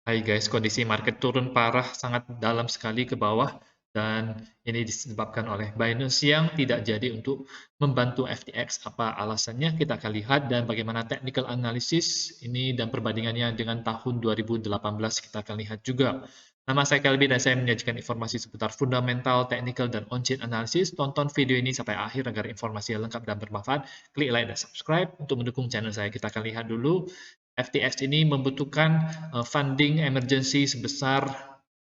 Hai guys, kondisi market turun parah sangat dalam sekali ke bawah dan ini disebabkan oleh Binance yang tidak jadi untuk membantu FTX. Apa alasannya? Kita akan lihat dan bagaimana technical analysis ini dan perbandingannya dengan tahun 2018 kita akan lihat juga. Nama saya Kelby dan saya menyajikan informasi seputar fundamental, technical, dan on-chain analysis. Tonton video ini sampai akhir agar informasi lengkap dan bermanfaat. Klik like dan subscribe untuk mendukung channel saya. Kita akan lihat dulu FTX ini membutuhkan funding emergency sebesar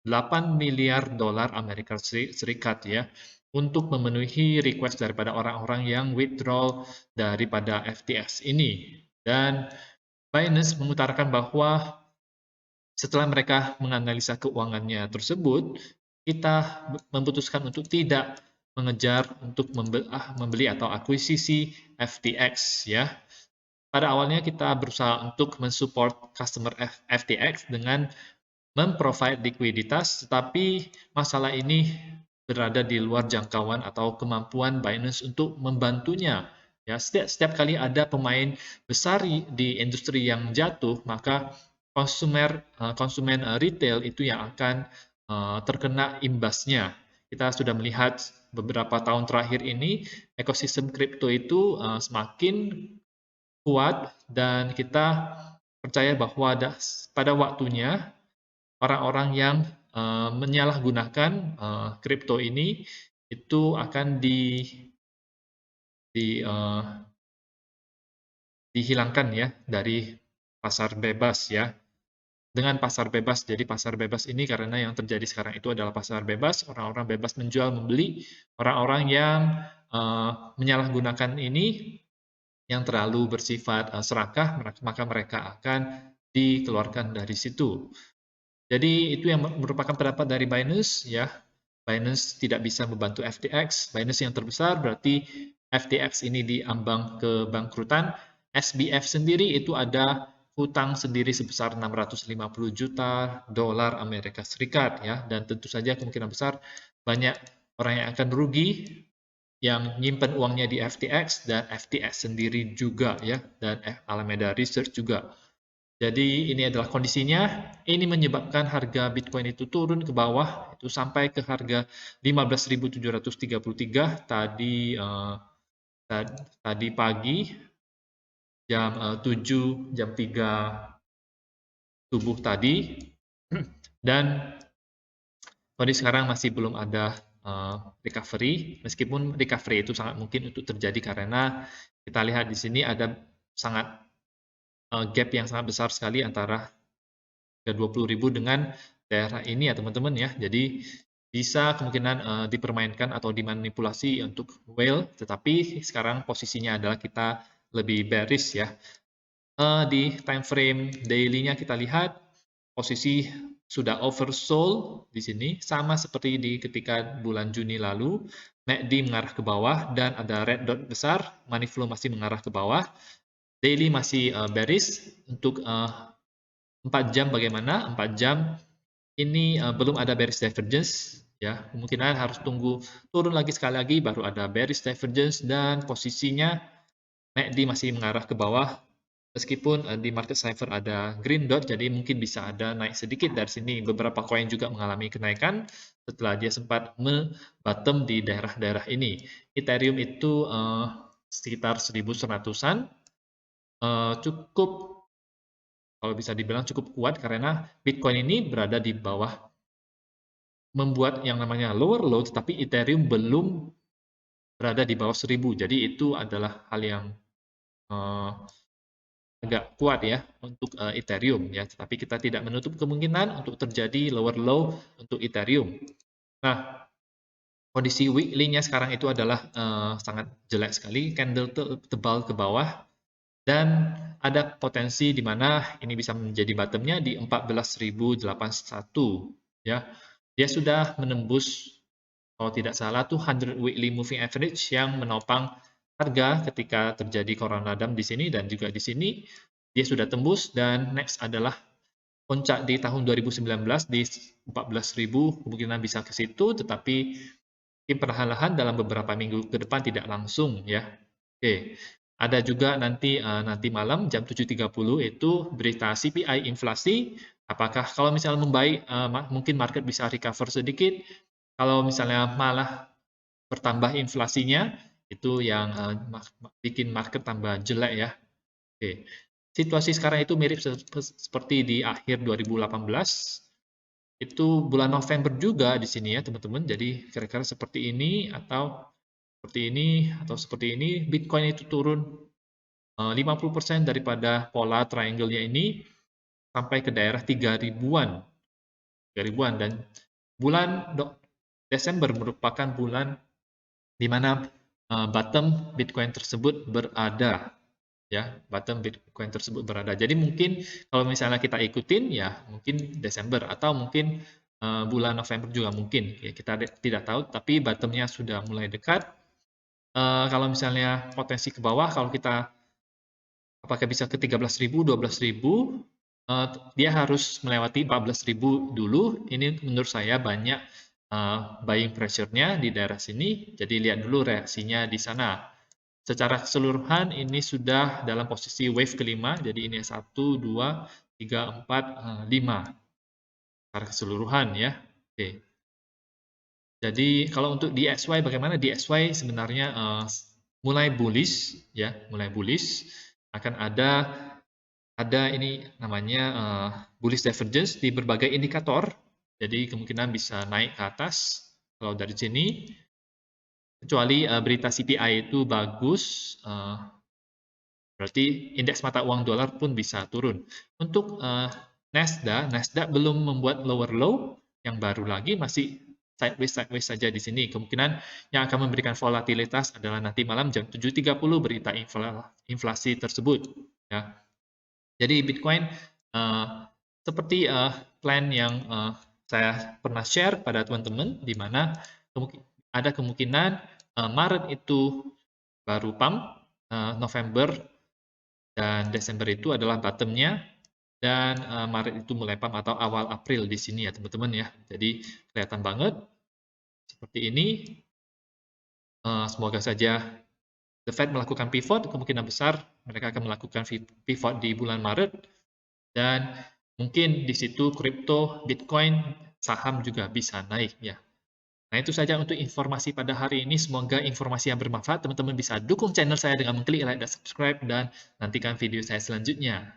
8 miliar dolar Amerika Serikat ya untuk memenuhi request daripada orang-orang yang withdraw daripada FTX ini. Dan Binance mengutarakan bahwa setelah mereka menganalisa keuangannya tersebut, kita memutuskan untuk tidak mengejar untuk membeli atau akuisisi FTX ya. Pada awalnya kita berusaha untuk mensupport customer FTX dengan memprovide likuiditas, tetapi masalah ini berada di luar jangkauan atau kemampuan Binance untuk membantunya. Ya, setiap kali ada pemain besar di industri yang jatuh, maka konsumen retail itu yang akan terkena imbasnya. Kita sudah melihat beberapa tahun terakhir ini ekosistem kripto itu semakin kuat dan kita percaya bahwa pada waktunya orang-orang yang menyalahgunakan kripto ini itu akan di, uh, dihilangkan ya dari pasar bebas ya. Dengan pasar bebas, jadi pasar bebas ini karena yang terjadi sekarang itu adalah pasar bebas, orang-orang bebas menjual membeli, orang-orang yang menyalahgunakan ini yang terlalu bersifat serakah, maka mereka akan dikeluarkan dari situ. Jadi itu yang merupakan pendapat dari Binance ya. Binance tidak bisa membantu FTX. Binance yang terbesar berarti FTX ini diambang kebangkrutan. SBF sendiri itu ada hutang sendiri sebesar 650 juta dolar Amerika Serikat ya, dan tentu saja kemungkinan besar banyak orang yang akan rugi yang nyimpen uangnya di FTX dan FTX sendiri juga ya, dan Alameda Research juga. Jadi ini adalah kondisinya. Ini menyebabkan harga Bitcoin itu turun ke bawah, itu sampai ke harga 15.733 tadi pagi jam 7 jam 3 subuh tadi. Dan kondisi sekarang masih belum ada recovery, meskipun recovery itu sangat mungkin untuk terjadi karena kita lihat di sini ada sangat gap yang sangat besar sekali antara ke 20.000 dengan daerah ini ya teman-teman ya. Jadi bisa kemungkinan dipermainkan atau dimanipulasi untuk whale, tetapi sekarang posisinya adalah kita lebih bearish ya. Di time frame daily-nya kita lihat posisi sudah oversold di sini, sama seperti di ketika bulan Juni lalu. MACD mengarah ke bawah dan ada red dot besar, money flow masih mengarah ke bawah. Daily masih bearish untuk 4 jam bagaimana? 4 jam ini belum ada bearish divergence ya. Kemungkinan harus tunggu turun lagi sekali lagi baru ada bearish divergence dan posisinya MACD masih mengarah ke bawah. Meskipun di market cipher ada green dot, jadi mungkin bisa ada naik sedikit dari sini. Beberapa koin juga mengalami kenaikan setelah dia sempat bottom di daerah-daerah ini. Ethereum itu sekitar 1.100-an, cukup kalau bisa dibilang cukup kuat karena Bitcoin ini berada di bawah, membuat yang namanya lower low, tetapi Ethereum belum berada di bawah 1.000. Jadi itu adalah hal yang agak kuat ya untuk Ethereum ya, tetapi kita tidak menutup kemungkinan untuk terjadi lower low untuk Ethereum. Nah, kondisi weekly-nya sekarang itu adalah sangat jelek sekali, candle tebal ke bawah dan ada potensi di mana ini bisa menjadi bottom-nya di 14.081 ya. Dia sudah menembus kalau tidak salah tuh 100 weekly moving average yang menopang harga ketika terjadi corona dam di sini dan juga di sini dia sudah tembus dan next adalah puncak di tahun 2019 di 14.000, kemungkinan bisa ke situ tetapi mungkin perlahan-lahan dalam beberapa minggu ke depan tidak langsung ya. Oke. Ada juga nanti malam jam 7.30 itu berita CPI inflasi. Apakah kalau misalnya membaik, mungkin market bisa recover sedikit. Kalau misalnya malah bertambah inflasinya, itu yang bikin market tambah jelek ya. Oke. Situasi sekarang itu mirip seperti di akhir 2018. Itu bulan November juga di sini ya, teman-teman. Jadi kira-kira seperti ini atau seperti ini atau seperti ini, Bitcoin itu turun 50% daripada pola triangle-nya ini sampai ke daerah 3.000-an. 3.000-an dan bulan Desember merupakan bulan di mana bottom Bitcoin tersebut berada, ya, bottom Bitcoin tersebut berada. Jadi mungkin kalau misalnya kita ikutin ya mungkin Desember atau mungkin bulan November juga mungkin. Ya, kita tidak tahu, tapi bottomnya sudah mulai dekat. Kalau misalnya potensi ke bawah, kalau kita apakah bisa ke 13.000, 12.000, dia harus melewati 14.000 dulu. Ini menurut saya banyak buying pressure-nya di daerah sini. Jadi lihat dulu reaksinya di sana. Secara keseluruhan ini sudah dalam posisi wave kelima. Jadi ini 1, 2, 3, 4, 5. Secara keseluruhan ya. Oke. Jadi kalau untuk DXY bagaimana? DXY sebenarnya mulai bullish ya, mulai bullish. Akan ada ini namanya bullish divergence di berbagai indikator. Jadi kemungkinan bisa naik ke atas kalau dari sini. Kecuali berita CPI itu bagus, berarti indeks mata uang dolar pun bisa turun. Untuk Nasdaq belum membuat lower low yang baru lagi, masih sideways saja di sini. Kemungkinan yang akan memberikan volatilitas adalah nanti malam jam 7.30 berita inflasi tersebut. Ya. Jadi Bitcoin seperti plan yang saya pernah share pada teman-teman, di mana ada kemungkinan Maret itu baru pump, November dan Desember itu adalah bottom-nya, dan Maret itu mulai pump atau awal April di sini ya teman-teman ya. Jadi kelihatan banget seperti ini. Semoga saja The Fed melakukan pivot, kemungkinan besar mereka akan melakukan pivot di bulan Maret, dan mungkin di situ kripto, Bitcoin, saham juga bisa naik ya. Nah, itu saja untuk informasi pada hari ini. Semoga informasi yang bermanfaat. Teman-teman bisa dukung channel saya dengan mengklik like dan subscribe, dan nantikan video saya selanjutnya.